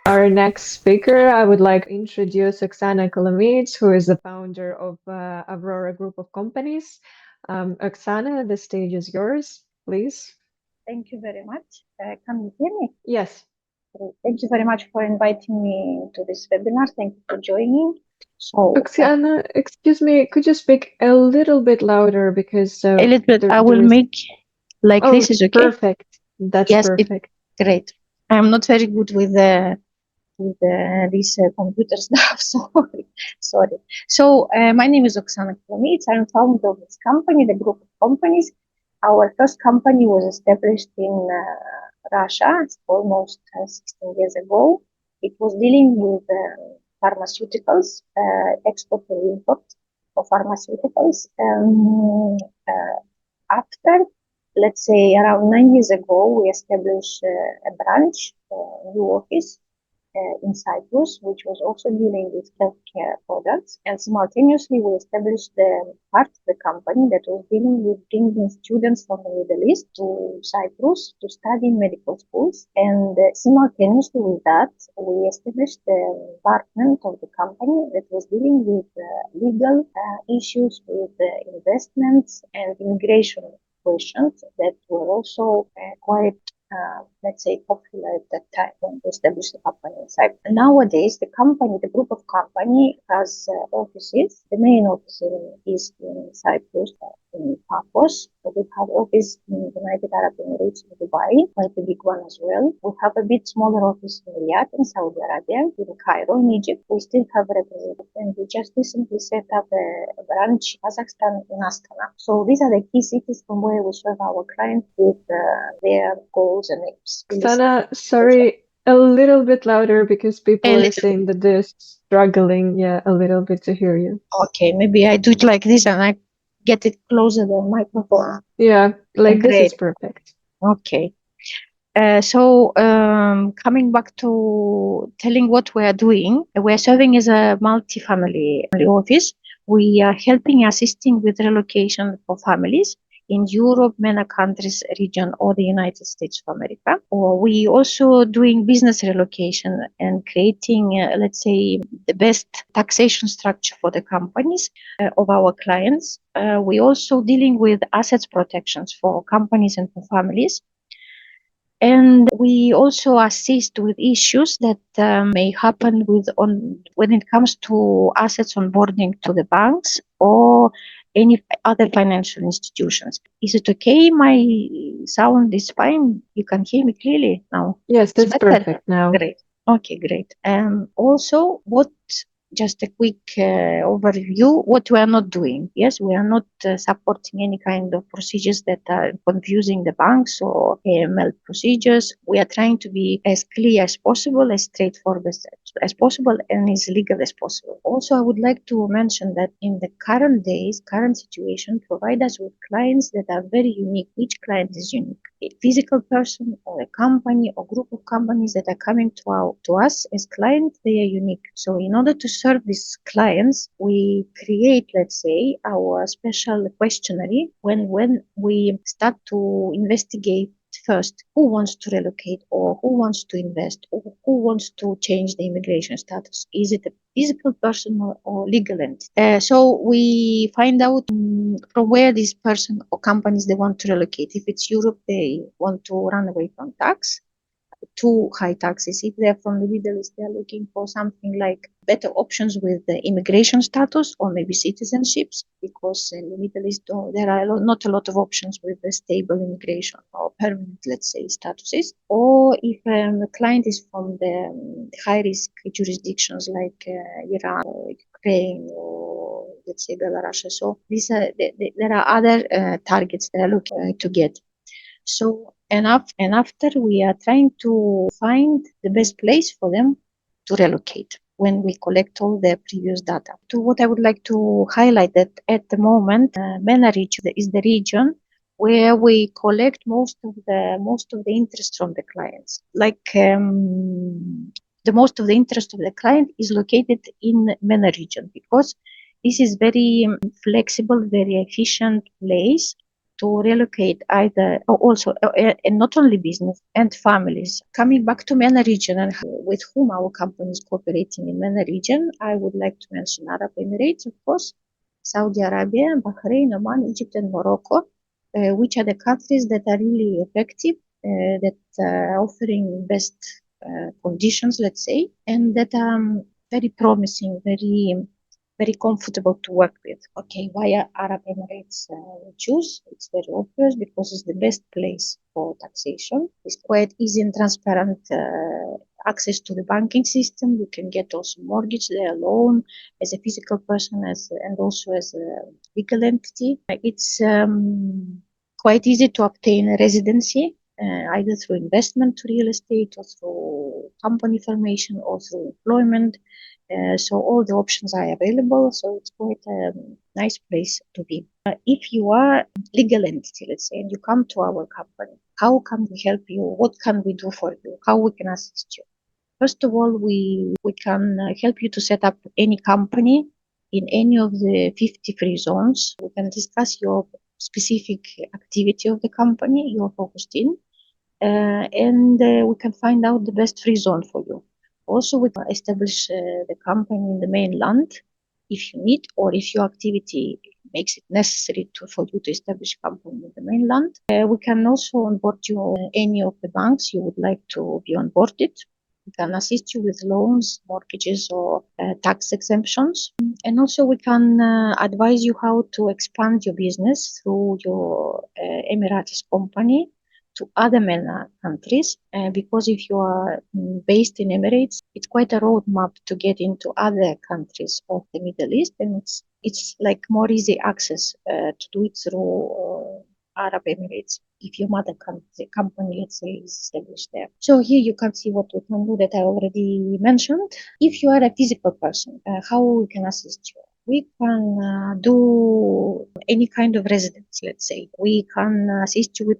our next speaker, I would like to introduce Oksana Kolomietc, who is the founder of Aurora Group of companies. Oksana, the stage is yours, please. Thank you very much. Can you hear me? Yes. Thank you very much for inviting me to this webinar. Thank you for joining. So, Oksana, excuse me, could you speak a little bit louder because a little bit, I will make like this is okay. Perfect. That's yes, perfect. Great. I'm not very good with this computer stuff, so sorry. So my name is Oksana Kolomietc. I'm founder of this company, the group of companies. Our first company was established in Russia almost 16 years ago. It was dealing with pharmaceuticals, export and import of pharmaceuticals. After, let's say, around 9 years ago, we established a branch, a new office in Cyprus, which was also dealing with healthcare products. And simultaneously, we established the part of the company that was dealing with bringing students from the Middle East to Cyprus to study in medical schools. And simultaneously with that, we established the department of the company that was dealing with legal issues, with investments and immigration questions that were also quite let's say, popular at that time when we established the company in Cyprus. Nowadays, the company, the group of company has offices. The main office is in Cyprus, in Paphos. We have office in the United Arab Emirates in Dubai, quite a big one as well. We have a bit smaller office in Riyadh in Saudi Arabia, in Cairo, in Egypt. We still have a representative, and we just recently set up a branch in Kazakhstan in Astana. So these are the key cities from where we serve our clients with their goals and aims. Oksana, sorry, a little bit louder because people are saying that they're struggling, a little bit to hear you. Okay, maybe I do it like this and I get it closer to the microphone. Yeah, like this is perfect. Okay. Coming back to telling what we are doing, we are serving as a multi-family office. We are helping, assisting with relocation for families in Europe, MENA countries region, or the United States of America. Or we also doing business relocation and creating, let's say, the best taxation structure for the companies of our clients. We also dealing with assets protections for companies and for families. And we also assist with issues that may happen when it comes to assets onboarding to the banks or any other financial institutions. Is it okay? My sound is fine. You can hear me clearly now. Yes, that's perfect now. Great. Okay, great. Also, just a quick overview what we are not doing. Yes, we are not supporting any kind of procedures that are confusing the banks or AML procedures. We are trying to be as clear as possible, as straightforward as possible, and as legal as possible. Also, I would like to mention that in the current situation, provide us with clients that are very unique. Each client is unique. A physical person or a company or group of companies that are coming to us as clients, they are unique. So in order to serve these clients, we create, let's say, our special questionnaire when we start to investigate first who wants to relocate or who wants to invest or who wants to change the immigration status. Is it a physical person or legal entity? So we find out from where this person or companies they want to relocate. If it's Europe, they want to run away from tax, too high taxes. If they're from the Middle East, they're looking for something like better options with the immigration status or maybe citizenships, because in the Middle East there are not a lot of options with the stable immigration or permanent, let's say, statuses. Or if the client is from the high-risk jurisdictions like Iran or Ukraine or let's say Belarus. So these are there are other targets they are looking to get. So and after we are trying to find the best place for them to relocate when we collect all the previous data. To what I would like to highlight that at the moment, MENA region is the region where we collect most of the interest from the clients. Like the most of the interest of the client is located in MENA region because this is very flexible, very efficient place to relocate either, and not only business and families. Coming back to MENA region and with whom our company is cooperating in MENA region, I would like to mention Arab Emirates, of course, Saudi Arabia, Bahrain, Oman, Egypt, and Morocco, which are the countries that are really effective, that are offering best conditions, let's say, and that are very promising, very comfortable to work with. Okay, why are Arab Emirates we choose? It's very obvious because it's the best place for taxation. It's quite easy and transparent access to the banking system. You can get also mortgage there, loan as a physical person, and also as a legal entity. It's quite easy to obtain a residency, either through investment to real estate or through company formation or through employment. So all the options are available. So it's quite a nice place to be. If you are legal entity, let's say, and you come to our company, how can we help you? What can we do for you? How we can assist you? First of all, we can help you to set up any company in any of the 50 free zones. We can discuss your specific activity of the company you're focused in, and we can find out the best free zone for you. Also, we can establish the company in the mainland if you need, or if your activity makes it necessary for you to establish a company in the mainland. We can also onboard you any of the banks you would like to be onboarded. We can assist you with loans, mortgages, or tax exemptions. And also we can advise you how to expand your business through your Emiratis company to other MENA countries, because if you are based in Emirates, it's quite a roadmap to get into other countries of the Middle East, and it's like more easy access to do it through Arab Emirates if your mother company, let's say, is established there. So here you can see what we can do that I already mentioned. If you are a physical person, how we can assist you? We can do any kind of residence, let's say. We can assist you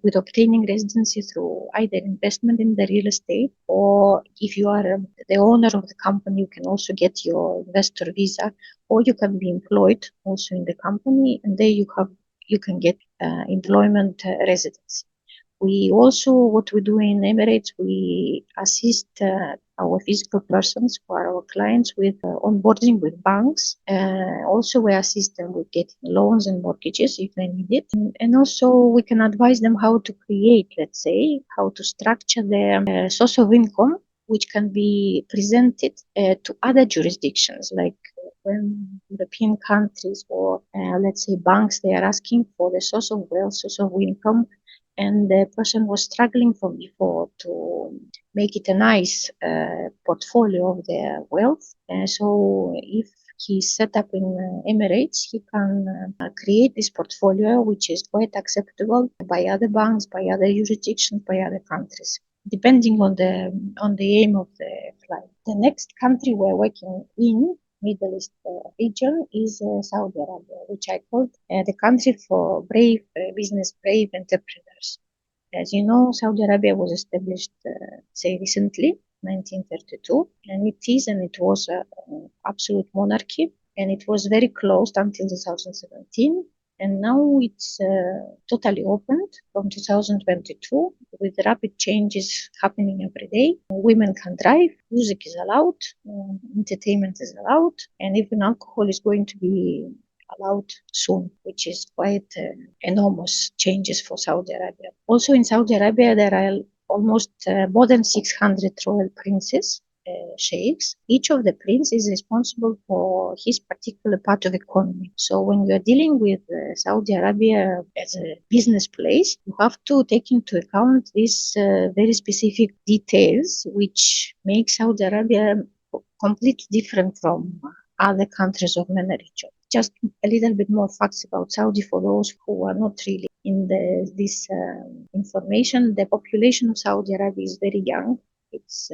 with obtaining residency through either investment in the real estate, or if you are the owner of the company, you can also get your investor visa, or you can be employed also in the company, and there you can get employment residency. We also, what we do in Emirates, we assist our physical persons who are our clients with onboarding with banks. Also, we assist them with getting loans and mortgages if they need it. And also, we can advise them how to create, let's say, how to structure their source of income, which can be presented to other jurisdictions, like when European countries or, let's say, banks, they are asking for the source of wealth, source of income, and the person was struggling from before to make it a nice portfolio of their wealth. So if he's set up in Emirates, he can create this portfolio, which is quite acceptable by other banks, by other jurisdictions, by other countries, depending on the aim of the client. The next country we're working in Middle East region is Saudi Arabia, which I called the country for brave brave entrepreneurs. As you know, Saudi Arabia was established, say, recently, 1932, and it was an absolute monarchy, and it was very closed until 2017. And now it's totally opened from 2022 with rapid changes happening every day. Women can drive, music is allowed, entertainment is allowed, and even alcohol is going to be allowed soon, which is quite enormous changes for Saudi Arabia. Also in Saudi Arabia, there are almost more than 600 royal princes, sheikhs. Each of the prince is responsible for his particular part of economy. So when you are dealing with Saudi Arabia as a business place, you have to take into account these very specific details, which make Saudi Arabia completely different from other countries of MENA region. Just a little bit more facts about Saudi for those who are not really in this information. The population of Saudi Arabia is very young. It's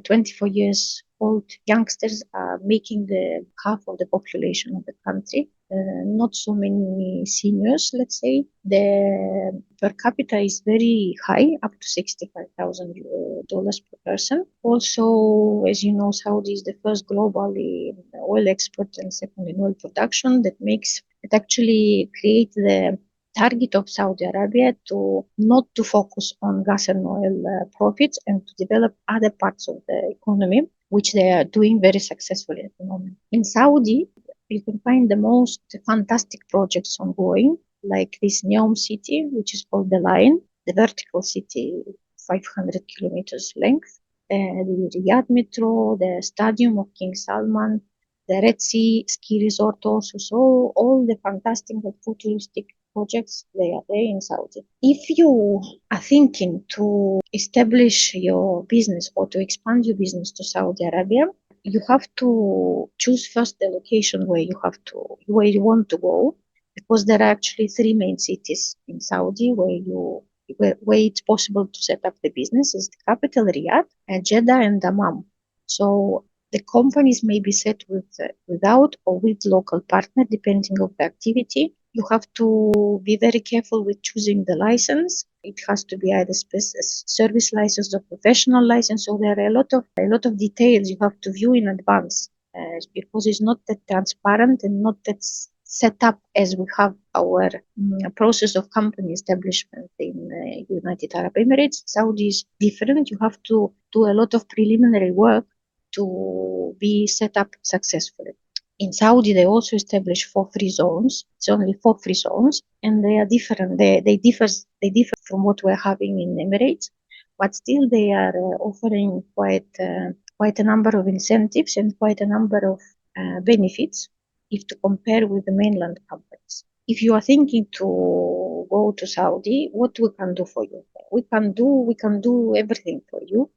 24 years old youngsters are making the half of the population of the country. Not so many seniors, let's say. The per capita is very high, up to $65,000 per person. Also, as you know, Saudi is the first globally oil export and second in oil production. That actually create the target of Saudi Arabia to not to focus on gas and oil profits and to develop other parts of the economy, which they are doing very successfully at the moment. In Saudi, you can find the most fantastic projects ongoing, like this Neom city, which is called the Line, the vertical city, 500 kilometers length, the Riyadh Metro, the Stadium of King Salman, the Red Sea ski resort also. So all the fantastic and futuristic projects, they are there in Saudi. If you are thinking to establish your business or to expand your business to Saudi Arabia, you have to choose first the location where you want to go, because there are actually three main cities in Saudi where it's possible to set up the business. Is the capital Riyadh, and Jeddah, and Dammam. So the companies may be set without or with local partner depending on the activity. You have to be very careful with choosing the license. It has to be either service license or professional license. So there are a lot of details you have to view in advance, because it's not that transparent and not that set up as we have our process of company establishment in United Arab Emirates. Saudi is different. You have to do a lot of preliminary work to be set up successfully. In Saudi, they also established 4 free zones. It's only 4 free zones, and they are different. They differ from what we're having in Emirates, but still they are offering quite a number of incentives and quite a number of benefits if to compare with the mainland companies. If you are thinking to go to Saudi, what we can do for you? We can do everything for you,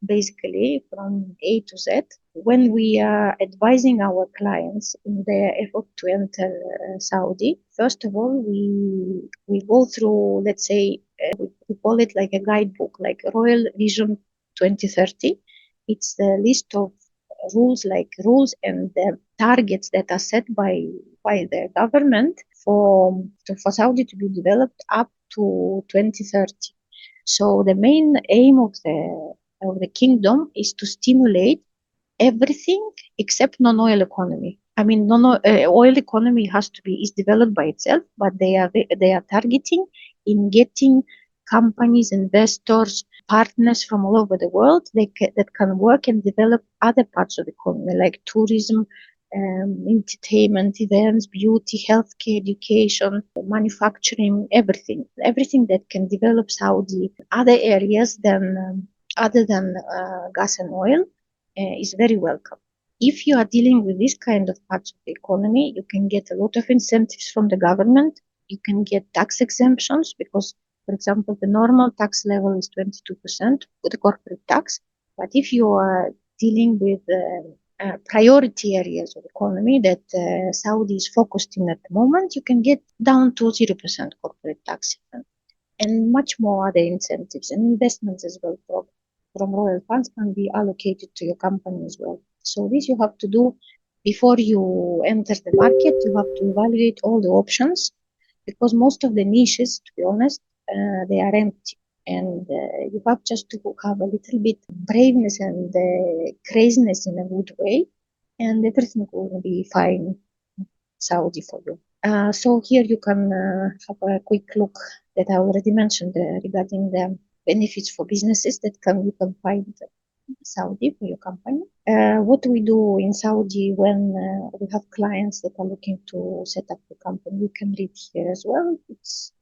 basically from A to Z. When we are advising our clients in their effort to enter Saudi, first of all, we go through, let's say, we call it like a guidebook, like Royal Vision 2030. It's the list of rules and the targets that are set by the government for Saudi to be developed up to 2030. So the main aim of the kingdom is to stimulate everything except non-oil economy. I mean, oil economy is developed by itself, but they are targeting in getting companies, investors, partners from all over the world that can work and develop other parts of the economy like tourism, entertainment, events, beauty, healthcare, education, manufacturing, everything that can develop Saudi other areas other than gas and oil is very welcome. If you are dealing with this kind of parts of the economy, you can get a lot of incentives from the government. You can get tax exemptions because, for example, the normal tax level is 22% with the corporate tax. But if you are dealing with priority areas of economy that Saudi is focused in at the moment, you can get down to 0% corporate tax and much more other incentives and investments as well from royal funds can be allocated to your company as well. So this you have to do before you enter the market. You have to evaluate all the options because most of the niches, to be honest, they are empty. And you have just to have a little bit braveness and craziness in a good way, and everything will be fine, Saudi, for you. So here you can have a quick look that I already mentioned regarding the benefits for businesses that you can find in Saudi for your company. What we do in Saudi when we have clients that are looking to set up the company, you can read here as well.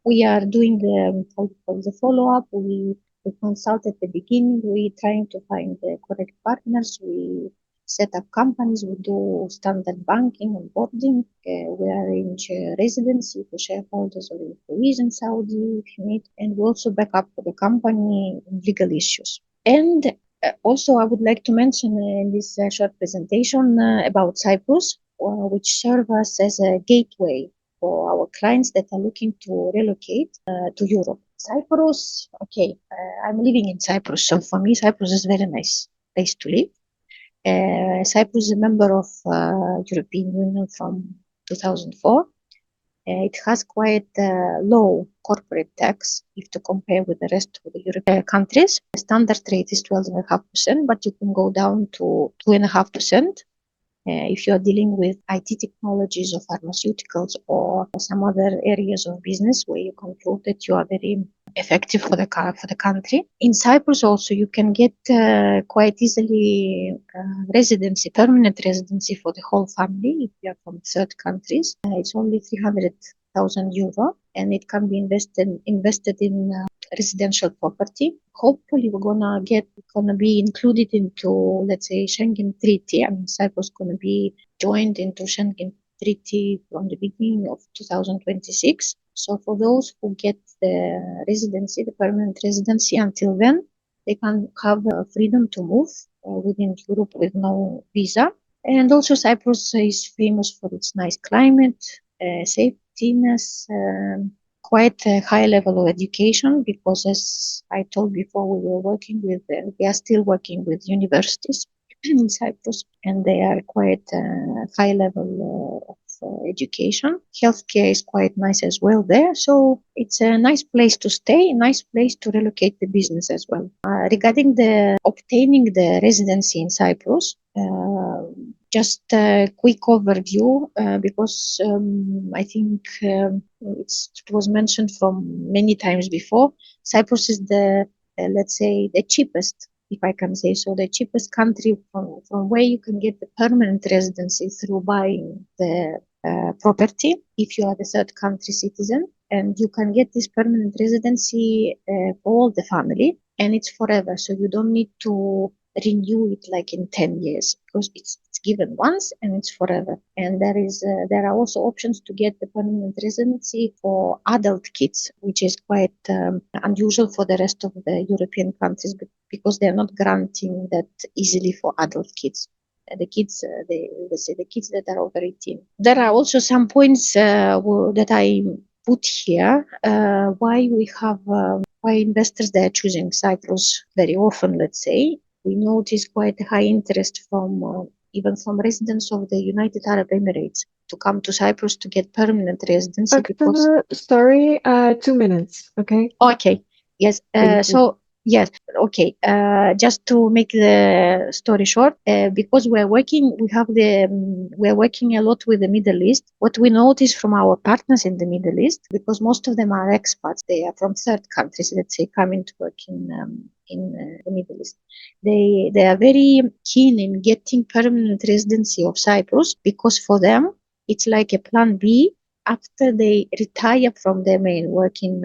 We are doing the follow-up. We consult at the beginning. We trying to find the correct partners. We set up companies. We do standard banking and boarding. We arrange residency for shareholders or employees in Saudi if you need, and we also back up the company in legal issues. And also, I would like to mention in this short presentation about Cyprus, which serves us as a gateway for our clients that are looking to relocate to Europe. Cyprus, okay, I'm living in Cyprus, so for me, Cyprus is a very nice place to live. Cyprus is a member of European Union from 2004. It has quite low corporate tax if to compare with the rest of the European countries. The standard rate is 12.5%, but you can go down to 2.5%. If you are dealing with IT technologies or pharmaceuticals or some other areas of business where you can prove that you are very effective for the country. In Cyprus also you can get quite easily residency, permanent residency for the whole family if you are from third countries. It's only 300,000 euro and it can be invested in residential property. Hopefully we're gonna be included into, let's say, Schengen Treaty. I mean, Cyprus gonna be joined into Schengen Treaty from the beginning of 2026. So for those who get the residency, the permanent residency until then, they can have freedom to move within Europe with no visa. And also Cyprus is famous for its nice climate, safetiness, quite a high level of education because, as I told before, we are still working with universities in Cyprus, and they are quite high level of education. Healthcare is quite nice as well there, so it's a nice place to stay, a nice place to relocate the business as well. Regarding the obtaining the residency in Cyprus, just a quick overview because I think it was mentioned from many times before. Cyprus is the let's say the cheapest, if I can say so, the cheapest country from where you can get the permanent residency through buying the property if you are the third country citizen, and you can get this permanent residency for all the family, and it's forever, so you don't need to renew it like in 10 years because it's given once and it's forever. And there are also options to get the permanent residency for adult kids, which is quite unusual for the rest of the European countries because they're not granting that easily for adult kids. The kids, let's say the kids that are over 18. There are also some points that I put here why investors they are choosing Cyprus very often. Let's say we notice quite a high interest from even from residents of the United Arab Emirates to come to Cyprus to get permanent residency because. Oksana, sorry, 2 minutes, okay? Okay, yes. Thank you. So yes, okay. Just to make the story short, because we're working a lot with the Middle East. What we notice from our partners in the Middle East, because most of them are expats, they are from third countries, let's say, coming to work in the Middle East. They are very keen in getting permanent residency of Cyprus because for them it's like a plan B after they retire from their main work in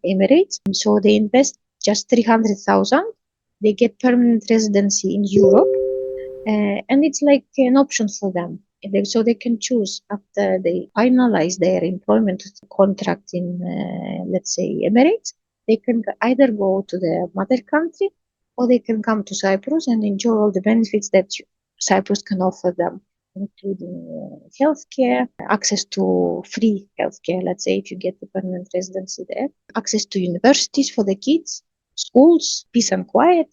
Emirates. So they invest just 300,000. They get permanent residency in Europe, and it's like an option for them. So they can choose after they finalize their employment contract in, let's say, Emirates. They can either go to the mother country or they can come to Cyprus and enjoy all the benefits that Cyprus can offer them, including healthcare, access to free healthcare, let's say, if you get the permanent residency there, access to universities for the kids, schools, peace and quiet,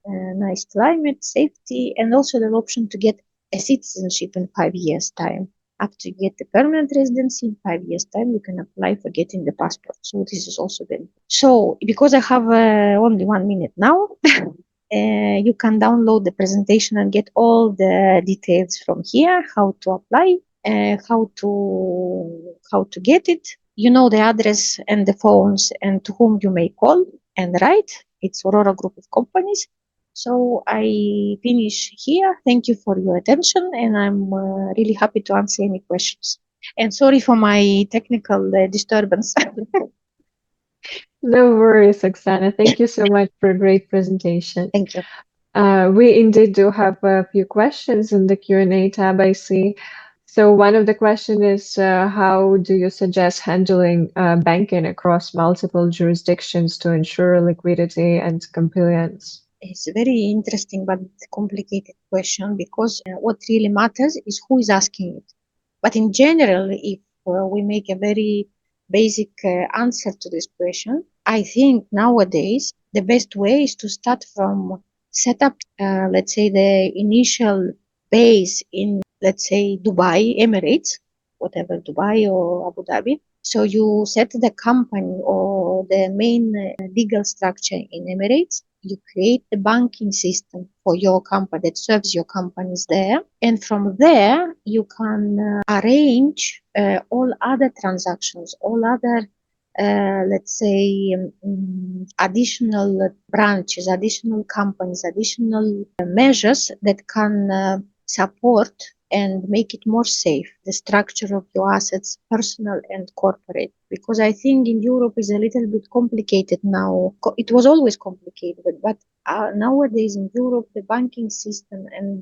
nice climate, safety, and also the option to get a citizenship in 5 years' time. After you get the permanent residency in 5 years' time, you can apply for getting the passport. So this is also good. So because I have only 1 minute now, you can download the presentation and get all the details from here, how to apply, how to get it. You know the address and the phones and to whom you may call and write. It's Aurora Group of Companies. So I finish here. Thank you for your attention, and I'm really happy to answer any questions. And sorry for my technical disturbance. No worries, Oksana. Thank you so much for a great presentation. Thank you. We indeed do have a few questions in the Q&A tab, I see. So one of the question is, how do you suggest handling banking across multiple jurisdictions to ensure liquidity and compliance? It's a very interesting but complicated question because what really matters is who is asking it. But in general, if we make a very basic answer to this question, I think nowadays the best way is to start from set up, let's say, the initial base in, let's say, Dubai, Emirates, whatever, Dubai or Abu Dhabi. So you set the company or the main legal structure in Emirates. You create the banking system for your company that serves your companies there. And from there, you can arrange all other transactions, all other let's say, additional branches, additional companies, additional measures that can support and make it more safe, the structure of your assets, personal and corporate. Because I think in Europe is a little bit complicated now. It was always complicated, but nowadays in Europe, the banking system and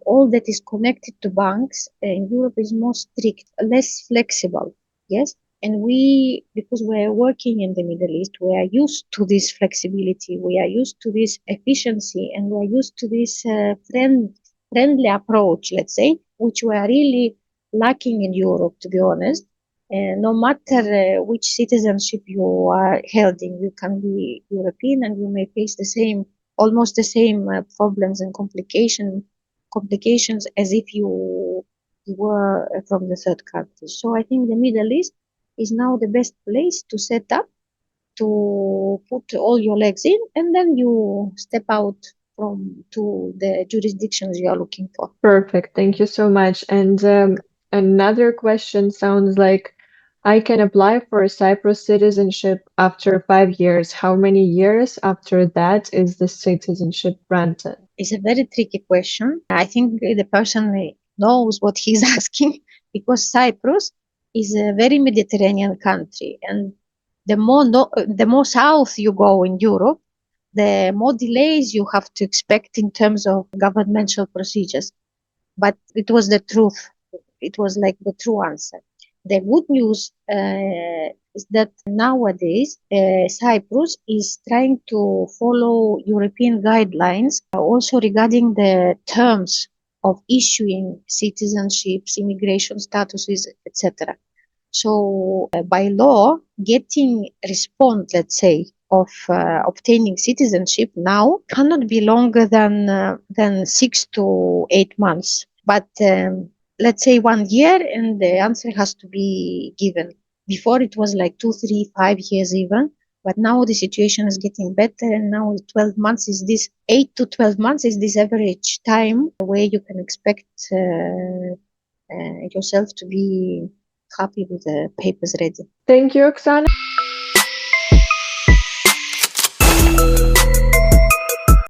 all that is connected to banks in Europe is more strict, less flexible. Yes, and we, because we are working in the Middle East, we are used to this flexibility, we are used to this efficiency, and we are used to this friendly approach, let's say, which we are really lacking in Europe, to be honest. No matter which citizenship you are holding, you can be European and you may face the same, almost the same problems and complications as if you were from the third country. So I think the Middle East is now the best place to set up, to put all your legs in, and then you step out from to the jurisdictions you are looking for. Perfect. Thank you so much. And another question sounds like I can apply for a Cyprus citizenship after 5 years. How many years after that is the citizenship granted? It's a very tricky question. I think the person knows what he's asking because Cyprus is a very Mediterranean country, and the more south you go in Europe, the more delays you have to expect in terms of governmental procedures. But it was the truth. It was like the true answer. The good news is that nowadays Cyprus is trying to follow European guidelines also regarding the terms of issuing citizenships, immigration statuses, etc. So by law, getting response, let's say, of obtaining citizenship now cannot be longer than 6 to 8 months. But let's say 1 year, and the answer has to be given. Before it was like 2, 3, 5 years even. But now the situation is getting better, and now 12 months is this 8 to 12 months is this average time where you can expect yourself to be happy with the papers ready. Thank you, Oksana.